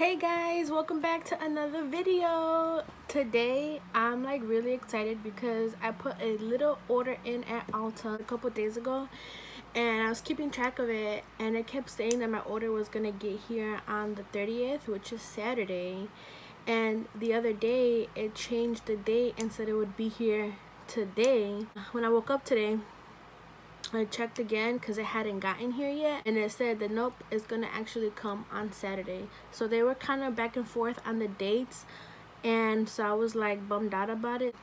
Hey guys, welcome back to another video. Today I'm like really excited because I put a little order in at Ulta a couple days ago and I was keeping track of it, and it kept saying that my order was gonna get here on the 30th, which is Saturday, and the other day it changed the date and said it would be here today. When I woke up today, I checked again because it hadn't gotten here yet, and it said that nope, it's gonna actually come on Saturday. So they were kind of back and forth on the dates, and so I was like bummed out about it.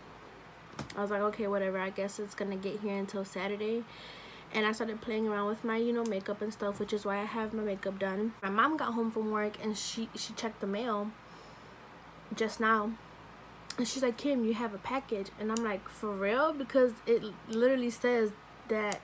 I was like, okay, whatever, I guess it's gonna get here until Saturday. And I started playing around with my makeup and stuff, which is why I have my makeup done. My mom got home from work and she checked the mail just now, and she's like, Kim, you have a package. And I'm like, for real? Because it literally says that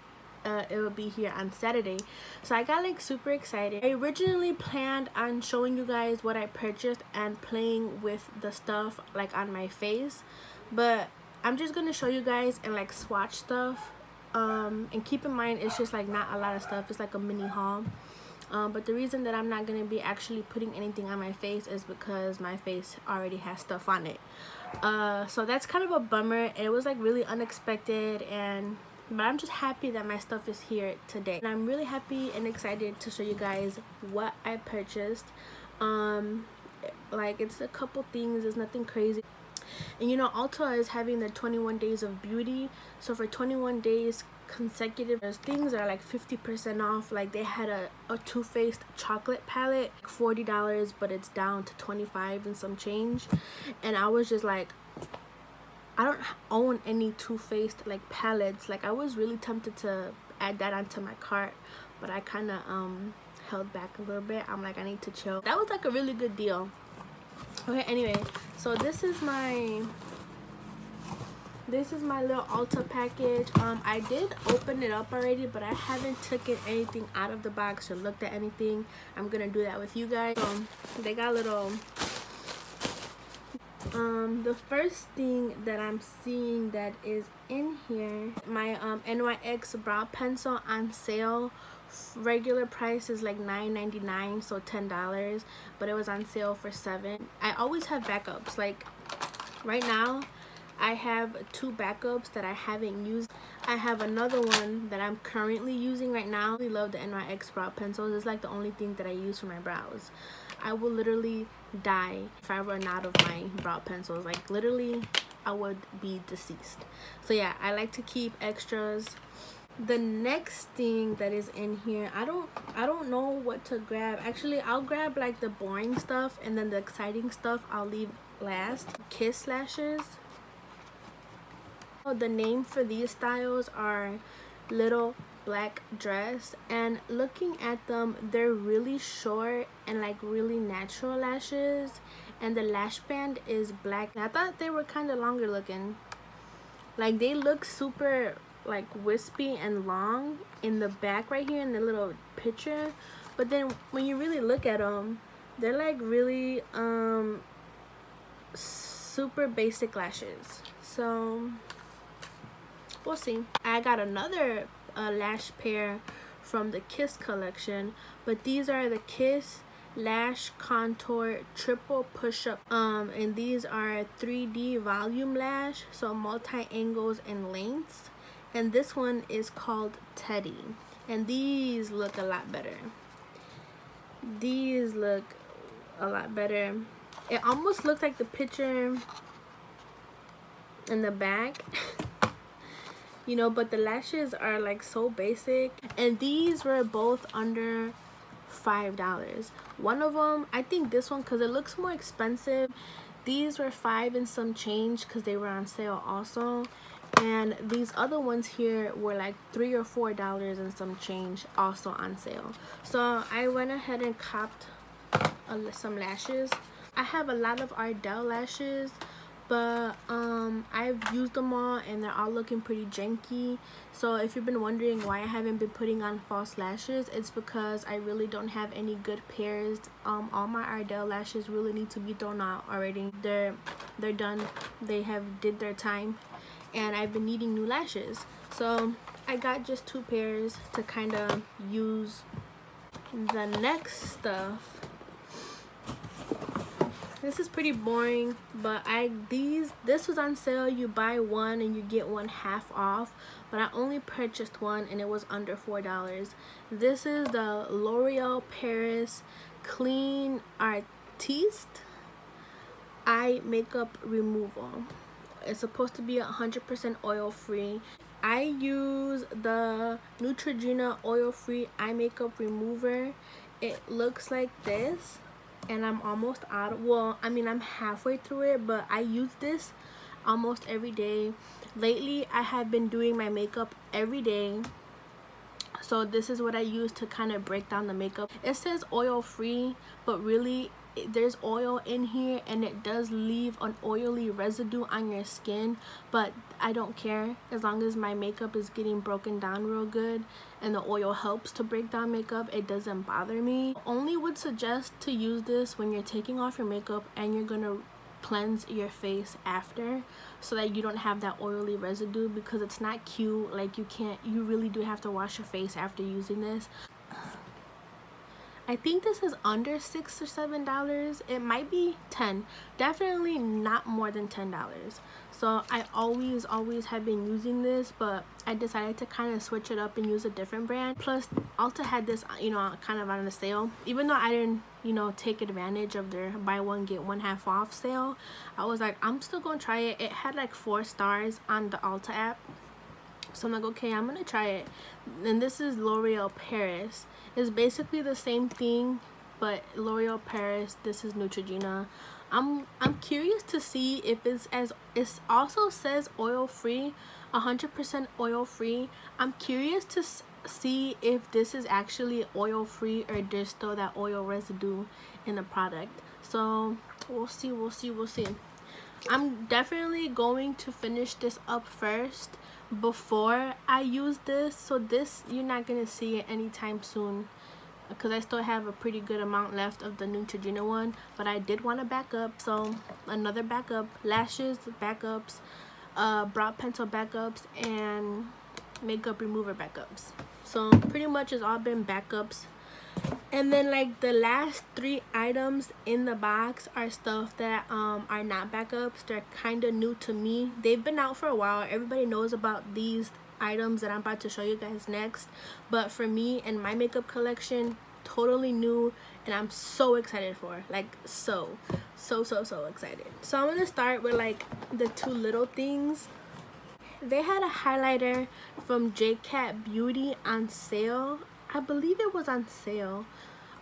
it will be here on Saturday. So I got like super excited. I originally planned on showing you guys what I purchased and playing with the stuff like on my face, but I'm just gonna show you guys and like swatch stuff, and keep in mind it's just like not a lot of stuff, it's like a mini haul. But the reason that I'm not gonna be actually putting anything on my face is because my face already has stuff on it. So that's kind of a bummer. It was like really unexpected, but I'm just happy that my stuff is here today, and I'm really happy and excited to show you guys what I purchased. Like, it's a couple things, it's nothing crazy. And Ulta is having their 21 days of beauty, so for 21 days consecutive, there's things that are like 50% off. Like, they had a Too Faced chocolate palette, $40, but it's down to 25 and some change. And I was just like, I don't own any Too Faced like palettes. Like, I was really tempted to add that onto my cart, but I kind of held back a little bit. I'm like, I need to chill. That was like a really good deal. Okay, anyway, so this is my little Ulta package. I did open it up already, but I haven't taken anything out of the box or looked at anything. I'm gonna do that with you guys. They got little the first thing that I'm seeing that is in here, my NYX brow pencil on sale. Regular price is like $9.99, so $10, but it was on sale for $7. I always have backups. Like, right now I have 2 backups that I haven't used. I have another one that I'm currently using right now. I really love the NYX brow pencils. It's like the only thing that I use for my brows. I will literally die if I run out of my brow pencils. Like, literally I would be deceased. So yeah, I like to keep extras. The next thing that is in here, I don't know what to grab. Actually, I'll grab like the boring stuff, and then the exciting stuff I'll leave last. Kiss lashes. The name for these styles are Little Black Dress, and looking at them, they're really short and like really natural lashes, and the lash band is black. I thought they were kind of longer looking. Like, they look super like wispy and long in the back right here in the little picture, but then when you really look at them, they're like really super basic lashes. So we'll see. I got another lash pair from the Kiss collection, but these are the Kiss Lash Contour Triple Push-Up, and these are 3D volume lash, so multi-angles and lengths. And this one is called Teddy, and these look a lot better. These look a lot better. It almost looks like the picture in the back. But the lashes are like so basic, and these were both under $5. One of them, I think this one, because it looks more expensive, these were $5 and some change because they were on sale also, and these other ones here were like $3 or $4 and some change, also on sale. So I went ahead and copped some lashes. I have a lot of Ardell lashes, but I've used them all and they're all looking pretty janky. So if you've been wondering why I haven't been putting on false lashes, it's because I really don't have any good pairs. All my Ardell lashes really need to be thrown out already. They're done. They have did their time, and I've been needing new lashes, so I got just 2 pairs to kind of use. The next stuff This is pretty boring, but this was on sale. You buy one and you get one half off, but I only purchased one and it was under $4. This is the L'Oreal Paris Clean Artiste Eye Makeup Removal. It's supposed to be 100% oil free. I use the Neutrogena oil free eye makeup remover. It looks like this, and I'm almost out. Well, I mean, I'm halfway through it, but I use this almost every day. Lately I have been doing my makeup every day, so this is what I use to kind of break down the makeup. It says oil free, but really there's oil in here and it does leave an oily residue on your skin, but I don't care as long as my makeup is getting broken down real good and the oil helps to break down makeup. It doesn't bother me. Only would suggest to use this when you're taking off your makeup and you're gonna cleanse your face after, so that you don't have that oily residue, because it's not cute. Like, you really do have to wash your face after using this. I think this is under $6 or $7. It might be 10. Definitely not more than $10. So I always have been using this, but I decided to kind of switch it up and use a different brand. Plus, Ulta had this, you know, kind of on a sale. Even though I didn't, you know, take advantage of their buy one get one half off sale, I was like, I'm still gonna try it. It had like 4 stars on the Ulta app. So I'm like, okay, I'm gonna try it. And this is L'Oreal Paris. It's basically the same thing, but L'Oreal Paris, this is Neutrogena. I'm curious to see if it also says oil free, 100% oil free. I'm curious to see if this is actually oil free or there's still that oil residue in the product. So we'll see. I'm definitely going to finish this up first before I use this, so this you're not gonna see it anytime soon, because I still have a pretty good amount left of the Neutrogena one. But I did want to back up, so another backup, lashes backups, brow pencil backups, and makeup remover backups. So pretty much it's all been backups. And then like the last 3 items in the box are stuff that are not backups. They're kind of new to me. They've been out for a while. Everybody knows about these items that I'm about to show you guys next, but for me and my makeup collection, totally new, and I'm so excited for, like, so excited. So I'm gonna start with like the 2 little things. They had a highlighter from JCat Beauty on sale. I believe it was on sale.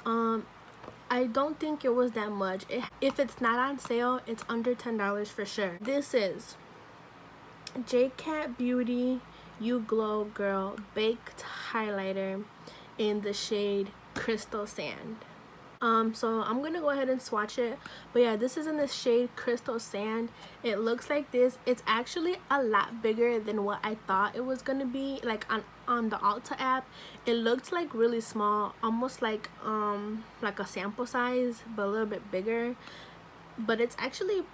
I don't think it was that much. If it's not on sale, it's under $10 for sure. This is JCat Beauty You Glow Girl Baked Highlighter in the shade Crystal Sand. So I'm gonna go ahead and swatch it, but yeah, this is in the shade Crystal Sand. It looks like this. It's actually a lot bigger than what I thought it was gonna be. Like on the Ulta app, it looked like really small, almost like a sample size, but a little bit bigger. But it's actually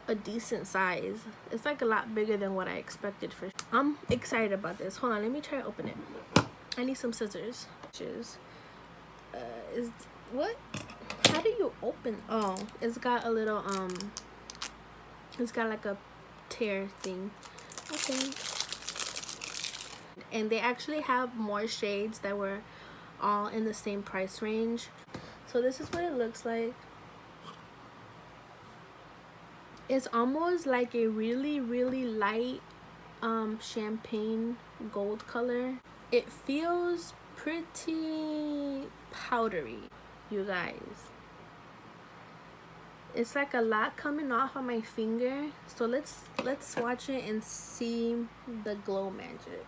a decent size. It's like a lot bigger than what I expected. For I'm excited about this. Hold on, let me try to open it. I need some scissors. What? How do you open? Oh, it's got a little it's got like a tear thing. Okay. And they actually have more shades that were all in the same price range. So this is what it looks like. It's almost like a really light champagne gold color. It feels pretty powdery, you guys. It's like a lot coming off on my finger. So let's swatch it and see the glow magic.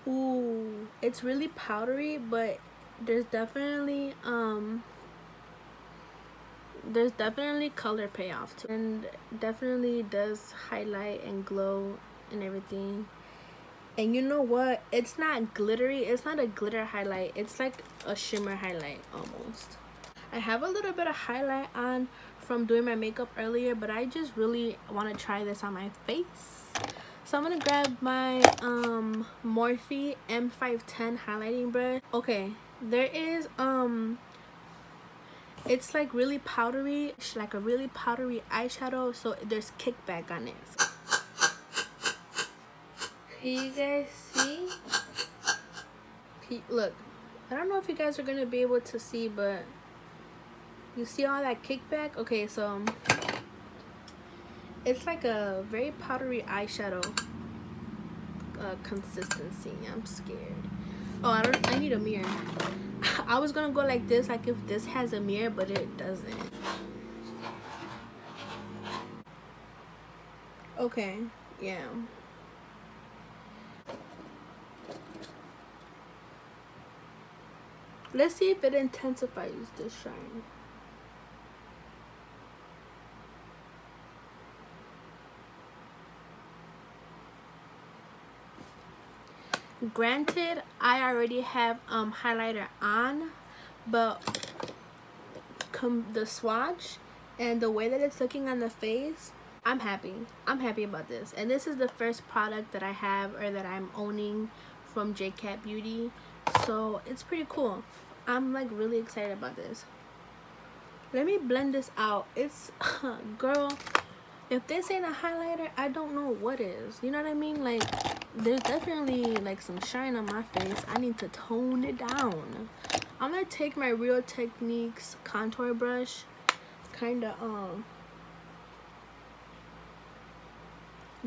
Ooh, it's really powdery, but there's definitely color payoff to it, and definitely does highlight and glow and everything. And you know what, it's not glittery. It's not a glitter highlight. It's like a shimmer highlight almost. I have a little bit of highlight on from doing my makeup earlier, but I just really want to try this on my face. So I'm gonna grab my Morphe M510 highlighting brush. Okay, there is It's like really powdery, like a really powdery eyeshadow, so there's kickback on it. Can you guys see? Look, I don't know if you guys are gonna be able to see, but you see all that kickback? Okay, so it's like a very powdery eyeshadow consistency. I'm scared. Oh, I need a mirror. I was gonna go like this, like if this has a mirror, but it doesn't. Okay, yeah. Let's see if it intensifies the shine. Granted, I already have highlighter on, but the swatch and the way that it's looking on the face, I'm happy. I'm happy about this. And this is the first product that I have, or that I'm owning, from JCat Beauty, so it's pretty cool. I'm like really excited about this. Let me blend this out. It's girl, if this ain't a highlighter, I don't know what is. You know what I mean? Like, there's definitely like some shine on my face. I need to tone it down. I'm gonna take my Real Techniques contour brush, kind of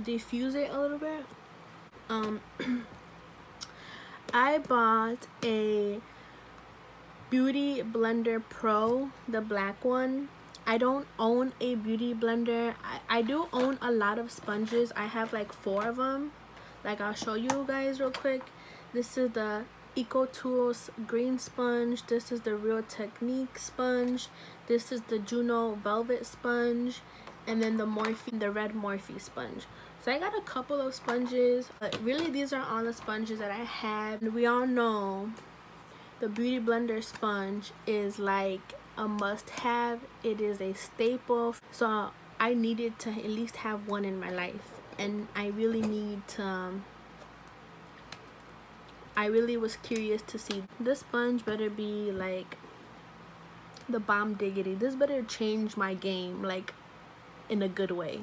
diffuse it a little bit. I bought a Beauty Blender Pro, the black one. I don't own a beauty blender. I do own a lot of sponges. I have like 4 of them. Like, I'll show you guys real quick. This is the Eco Tools green sponge. This is the Real Technique sponge. This is the Juno velvet sponge, and then the red Morphe sponge. So I got a couple of sponges, but really these are all the sponges that I have. And we all know the Beauty Blender sponge is like a must-have. It is a staple, so I needed to at least have one in my life, and I really need to I really was curious to see. This sponge better be like the bomb diggity. This better change my game, like in a good way.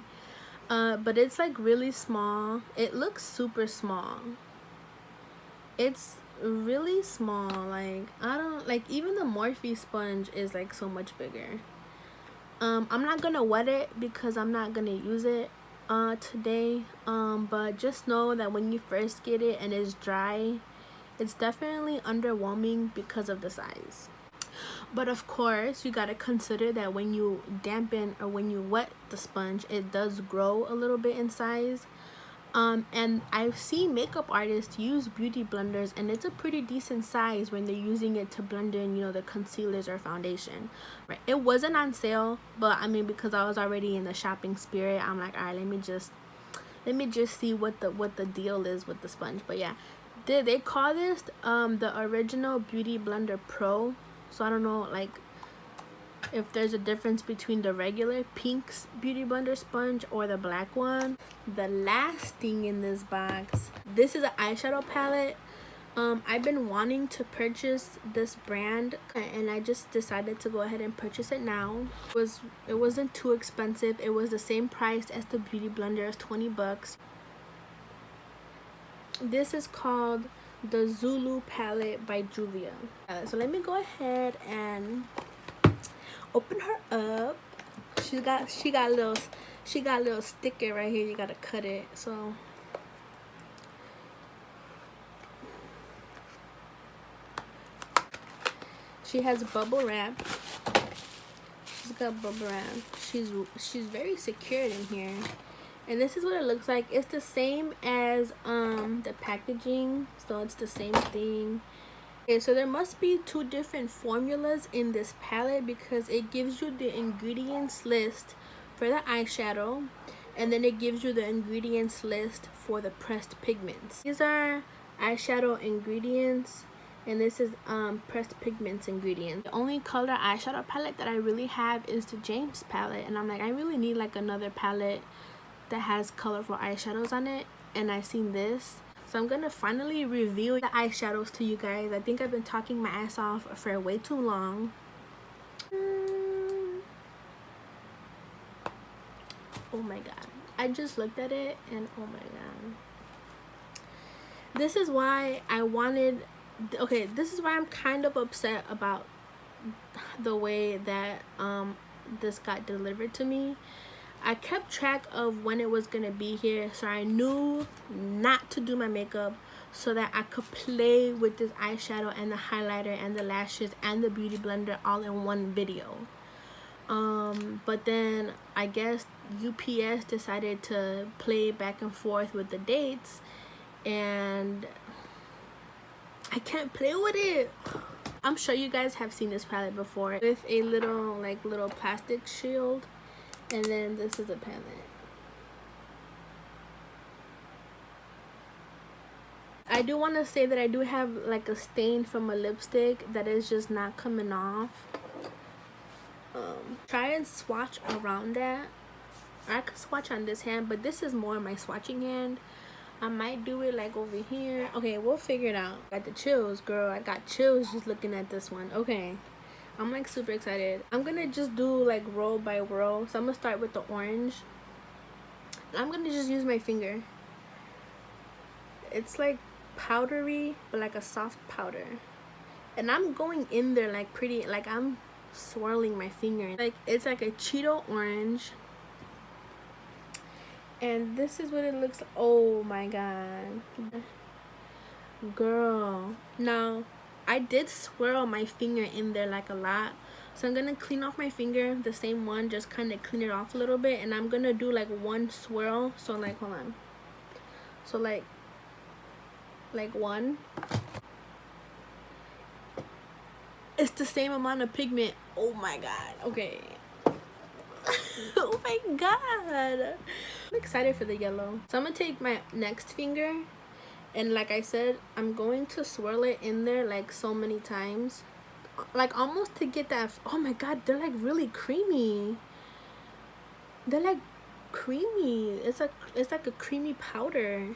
But it's like really small. It looks super small. It's really small. Like, I don't like, even the Morphe sponge is like so much bigger. I'm not gonna wet it because I'm not gonna use it today. But just know that when you first get it and it's dry, it's definitely underwhelming because of the size. But of course, you gotta consider that when you dampen or when you wet the sponge, it does grow a little bit in size. And I've seen makeup artists use beauty blenders, and it's a pretty decent size when they're using it to blend in, you know, the concealers or foundation. Right? It wasn't on sale, but I mean, because I was already in the shopping spirit, I'm like, all right, let me just see what the deal is with the sponge. But yeah, they call this the original Beauty Blender Pro. So I don't know, like, if there's a difference between the regular pink Beauty Blender sponge or the black one. The last thing in this box, this is an eyeshadow palette. I've been wanting to purchase this brand, and I just decided to go ahead and purchase it now. It wasn't too expensive. It was the same price as the Beauty Blender, it's 20 bucks. This is called the Zulu palette by Juvia. So let me go ahead and open her up. She got a little sticker right here. You gotta cut it. So she has bubble wrap. She's got bubble wrap. She's very secured in here. And this is what it looks like. It's the same as the packaging, so it's the same thing. Okay, so there must be 2 different formulas in this palette, because it gives you the ingredients list for the eyeshadow, and then it gives you the ingredients list for the pressed pigments. These are eyeshadow ingredients, and this is pressed pigments ingredients. The only color eyeshadow palette that I really have is the James palette, and I'm like, I really need like another palette that has colorful eyeshadows on it, and I seen this. So I'm gonna finally reveal the eyeshadows to you guys. I think I've been talking my ass off for way too long. Oh my god. I just looked at it and oh my god. This is why I wanted, okay, this is why I'm kind of upset about the way that this got delivered to me. I kept track of when it was gonna be here, so I knew not to do my makeup so that I could play with this eyeshadow and the highlighter and the lashes and the beauty blender all in one video. But then I guess UPS decided to play back and forth with the dates, and I can't play with it. I'm sure you guys have seen this palette before with a little plastic shield, and then this is a palette. I do want to say that I do have like a stain from a lipstick that is just not coming off. Try and swatch around that. I could swatch on this hand, but this is more my swatching hand. I might do it like over here. Okay, we'll figure it out. Got the chills, girl. I got chills just looking at this one. Okay, I'm like super excited. I'm gonna just do like roll by roll. So I'm gonna start with the orange. I'm gonna just use my finger. It's like powdery, but like a soft powder. And I'm going in there like pretty, like I'm swirling my finger. Like it's like a Cheeto orange. And this is what it looks like. Oh my god, girl. Now I did swirl my finger in there like a lot, so I'm gonna clean off my finger, the same one, just kind of clean it off a little bit, and I'm gonna do like one swirl. So like, hold on, so like one. It's the same amount of pigment. Oh my god. Okay. Oh my god, I'm excited for the yellow. So I'm gonna take my next finger, and like I said, I'm going to swirl it in there like so many times, like almost to get that. Oh my god, they're like really creamy. They're like creamy. It's like a creamy powder.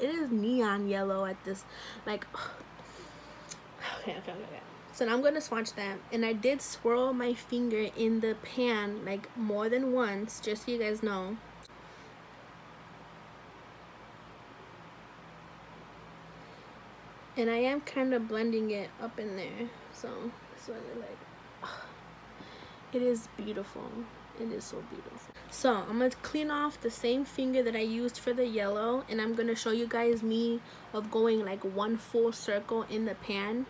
It is neon yellow at this, like okay. So now I'm going to swatch that, and I did swirl my finger in the pan like more than once, just so you guys know. And I am kind of blending it up in there, so it's really like, oh, it is beautiful. It is so beautiful. So I'm going to clean off the same finger that I used for the yellow, and I'm going to show you guys me of going like one full circle in the pan.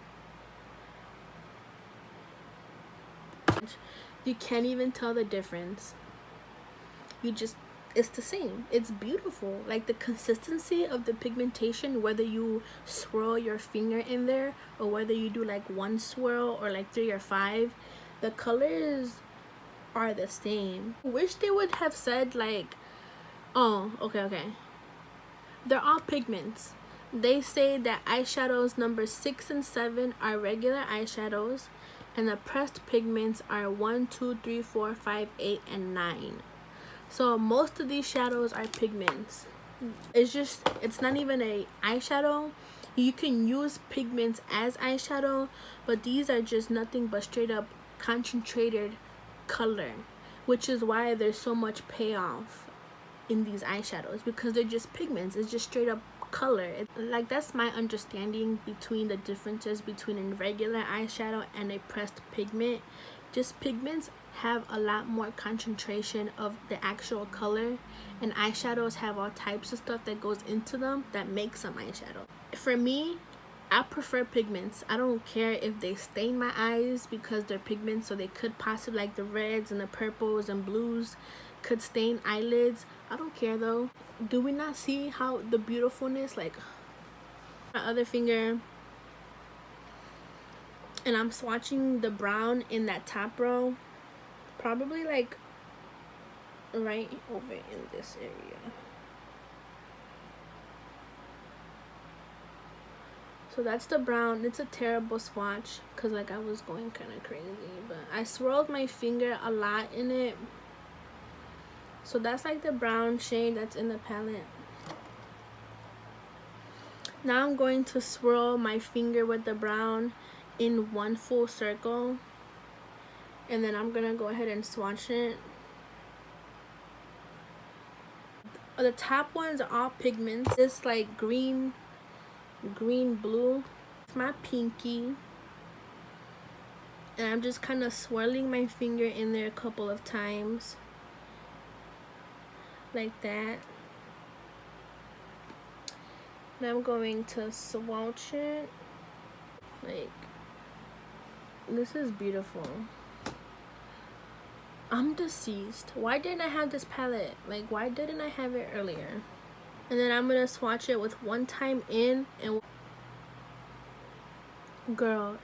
You can't even tell the difference. It's the same. It's beautiful. Like the consistency of the pigmentation, whether you swirl your finger in there or whether you do like one swirl or like 3 or 5, the colors are the same. I wish they would have said like, oh, okay, they're all pigments. They say that eyeshadows number 6 and 7 are regular eyeshadows, and the pressed pigments are 1, 2, 3, 4, 5, 8, and 9. So most of these shadows are pigments. It's not even a eyeshadow. You can use pigments as eyeshadow, but these are just nothing but straight up concentrated color, which is why there's so much payoff in these eyeshadows, because they're just pigments. It's just straight up color. Like that's my understanding between the differences between a regular eyeshadow and a pressed pigment. Just pigments have a lot more concentration of the actual color, and eyeshadows have all types of stuff that goes into them that makes some eyeshadow. For me, I prefer pigments. I don't care if they stain my eyes because they're pigments, so they could possibly, like the reds and the purples and blues could stain eyelids. I don't care though. Do we not see how the beautifulness? Like my other finger, and I'm swatching the brown in that top row, probably like right over in this area. So that's the brown. It's a terrible swatch because like I was going kind of crazy, but I swirled my finger a lot in it. So that's like the brown shade that's in the palette. Now I'm going to swirl my finger with the brown in one full circle, and then I'm gonna go ahead and swatch it. The top ones are all pigments. This like green blue. It's my pinky. And I'm just kind of swirling my finger in there a couple of times. Like that. And I'm going to swatch it. Like, this is beautiful. I'm deceased. Why didn't I have this palette? Like, why didn't I have it earlier? And then I'm gonna swatch it with one time in and girl.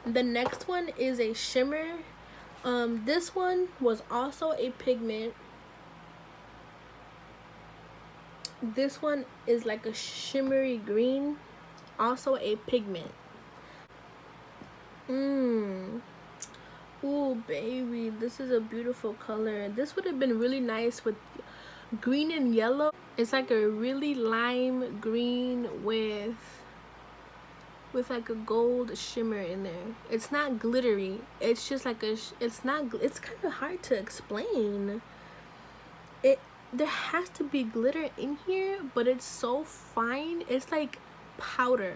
The next one is a shimmer. This one was also a pigment. This one is like a shimmery green, also a pigment. Ooh, baby, this is a beautiful color. This would have been really nice with green and yellow. It's like a really lime green with like a gold shimmer in there. It's not glittery. It's just like it's kind of hard to explain. There has to be glitter in here, but it's so fine. It's like powder.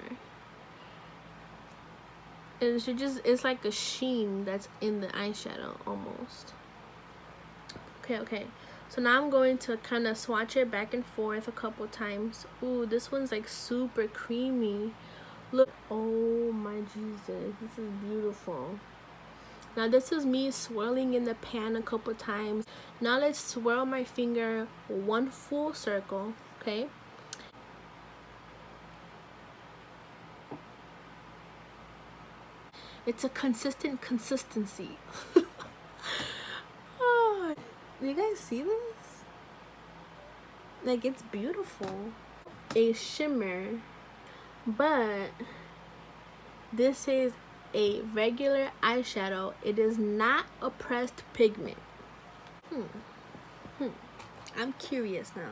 And it's like a sheen that's in the eyeshadow almost. Okay. So now I'm going to kind of swatch it back and forth a couple times. Ooh, this one's like super creamy. Look, oh my Jesus, this is beautiful. Now this is me swirling in the pan a couple times. Now let's swirl my finger one full circle, okay? It's a consistent consistency. Oh, do you guys see this? Like, it's beautiful. A shimmer, but this is a regular eyeshadow. It is not a pressed pigment. I'm curious now.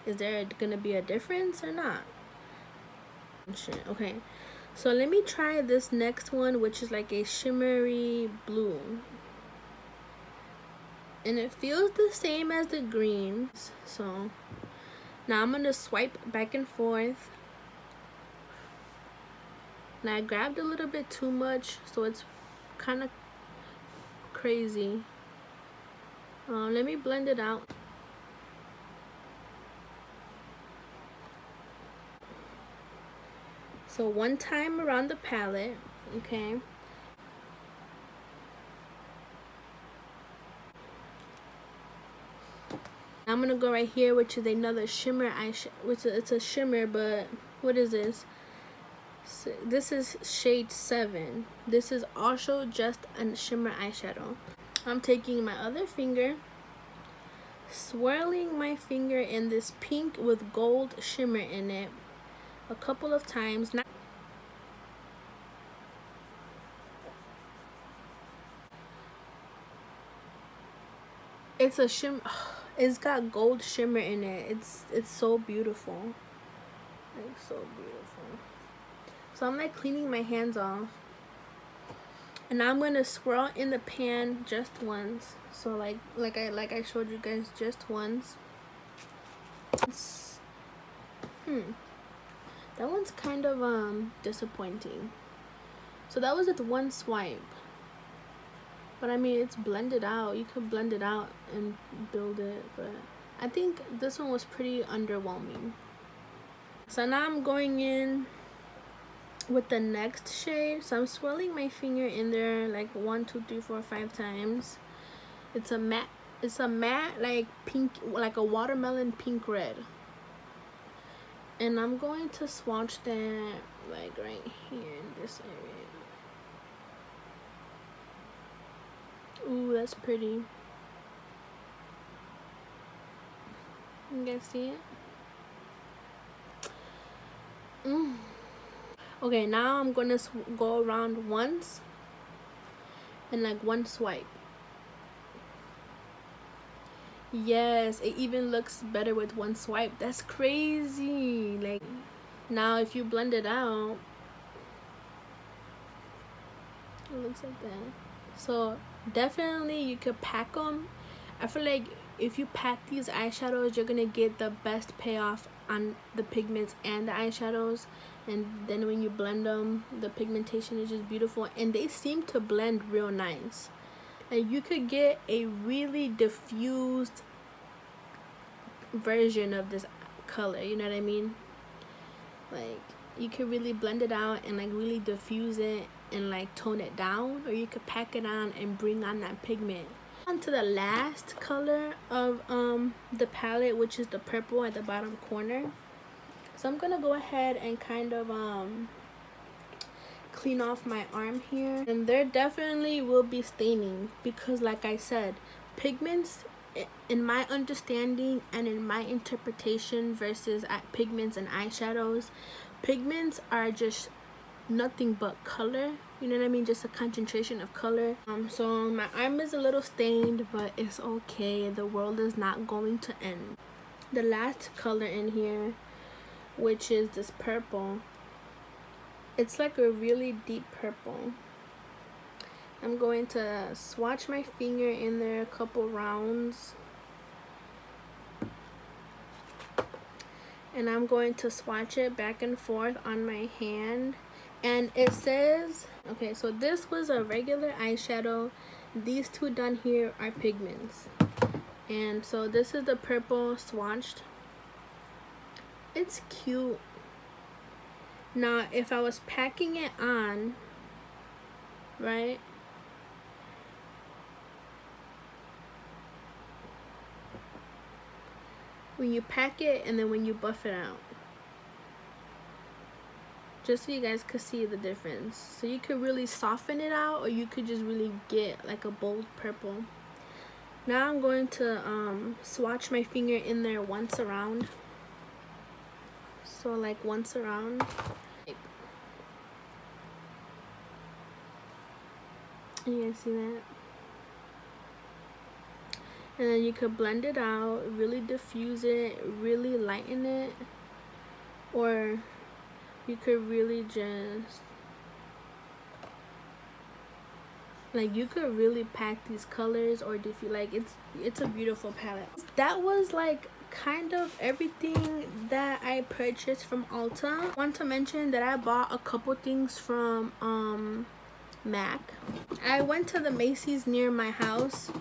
Is there gonna be a difference or not? Okay, so let me try this next one, which is like a shimmery blue. And it feels the same as the greens. So now I'm gonna swipe back and forth. And I grabbed a little bit too much, so it's kind of crazy. Let me blend it out. So one time around the palette, okay. I'm gonna go right here, which is another shimmer eyeshadow. It's a shimmer, but what is this? So this is shade 7. This is also just a shimmer eyeshadow. I'm taking my other finger, swirling my finger in this pink with gold shimmer in it a couple of times. It's a shimmer. It's got gold shimmer in it. It's so beautiful. Like, so beautiful. So I'm like cleaning my hands off. And now I'm gonna swirl in the pan just once. So like I showed you guys, just once. That one's kind of disappointing. So that was with one swipe. But I mean, it's blended out. You could blend it out and build it, but I think this one was pretty underwhelming. So now I'm going in with the next shade. So I'm swirling my finger in there like 1, 2, 3, 4, 5 times. It's a matte like pink, like a watermelon pink red. And I'm going to swatch that like right here in this area. Ooh, that's pretty. You guys see it? Okay, now I'm gonna go around once and like one swipe. Yes, it even looks better with one swipe. That's crazy. Like, now if you blend it out, it looks like that. So definitely you could pack them. I feel like if you pack these eyeshadows, you're gonna get the best payoff on the pigments and the eyeshadows. And then when you blend them, the pigmentation is just beautiful, and they seem to blend real nice. Like, you could get a really diffused version of this color, you know what I mean? Like, you could really blend it out and like really diffuse it and like tone it down, or you could pack it on and bring on that pigment. On to the last color of the palette, which is the purple at the bottom corner. So I'm gonna go ahead and kind of clean off my arm here, and there definitely will be staining because, like I said, pigments, in my understanding and in my interpretation versus pigments and eyeshadows, pigments are just nothing but color, you know what I mean, just a concentration of color. So my arm is a little stained, but it's okay, the world is not going to end. The last color in here, which is this purple, it's like a really deep purple. I'm going to swatch my finger in there a couple rounds, and I'm going to swatch it back and forth on my hand. And it says, okay, so this was a regular eyeshadow, these two done here are pigments. And so this is the purple swatched. It's cute. Now if I was packing it on, right, when you pack it and then when you buff it out, just so you guys could see the difference. So you could really soften it out, or you could just really get like a bold purple. Now I'm going to swatch my finger in there once around. So like once around. You guys see that? And then you could blend it out, really diffuse it, really lighten it, or you could really just, like, you could really pack these colors or diffuse. Like, it's a beautiful palette. That was like kind of everything that I purchased from Ulta. I want to mention that I bought a couple things from MAC. I went to the Macy's near my house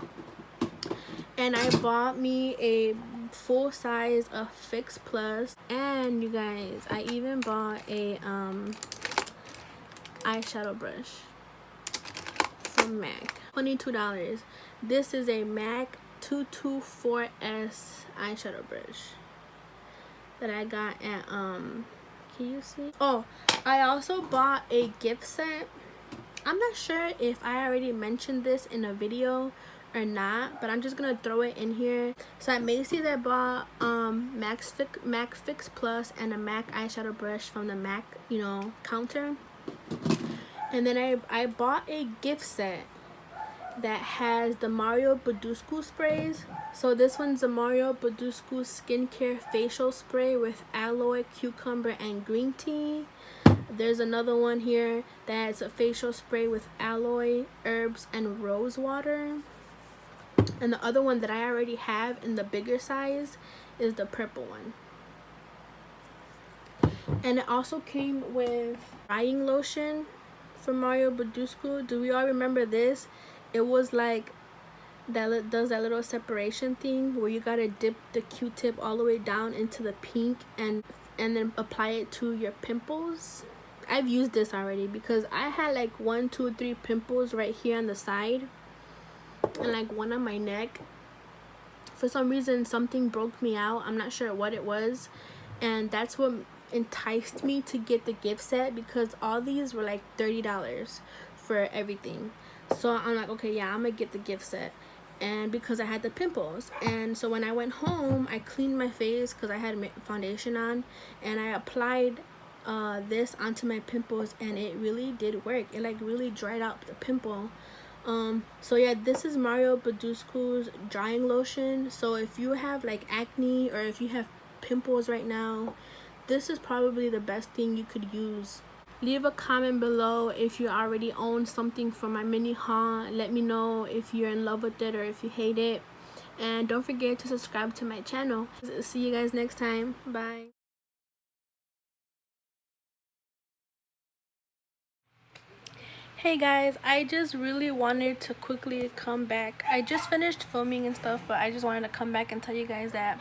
and I bought me a full size of Fix Plus, and you guys, I even bought a eyeshadow brush from MAC. $22. This is a MAC 224S eyeshadow brush that I got at can you see? Oh, I also bought a gift set. I'm not sure if I already mentioned this in a video or not, but I'm just gonna throw it in here. So at Macy's I bought MAC Fix Plus and a MAC eyeshadow brush from the MAC, you know, counter. And then I bought a gift set that has the Mario Badescu sprays. So this one's the Mario Badescu skincare facial spray with aloe, cucumber, and green tea. There's another one here that's a facial spray with aloe, herbs, and rose water. And the other one that I already have in the bigger size is the purple one. And it also came with drying lotion from Mario Badescu. Do we all remember this? It was like that does that little separation thing where you gotta dip the Q-tip all the way down into the pink and then apply it to your pimples. I've used this already because I had like 1, 2, 3 pimples right here on the side and like one on my neck. For some reason something broke me out. I'm not sure what it was, and that's what enticed me to get the gift set, because all these were like $30 for everything. So I'm like, okay, yeah, I'm gonna get the gift set. And because I had the pimples, and so when I went home I cleaned my face because I had foundation on, and I applied this onto my pimples, and it really did work. It like really dried out the pimple. So yeah, this is Mario Badescu's drying lotion. So if you have like acne or if you have pimples right now, this is probably the best thing you could use. Leave a comment below if you already own something from my mini haul. Let me know if you're in love with it or if you hate it. and don't forget to subscribe to my channel. See you guys next time. Bye. Hey guys, I just really wanted to quickly come back. I just finished filming and stuff, but I just wanted to come back and tell you guys that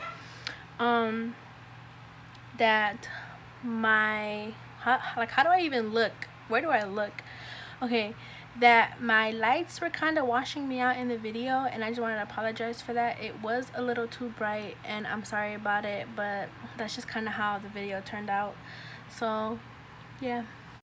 that my how do I even look? Where do I look? Okay, that my lights were kind of washing me out in the video, and I just wanted to apologize for that. It was a little too bright, and I'm sorry about it, but that's just kind of how the video turned out. So yeah.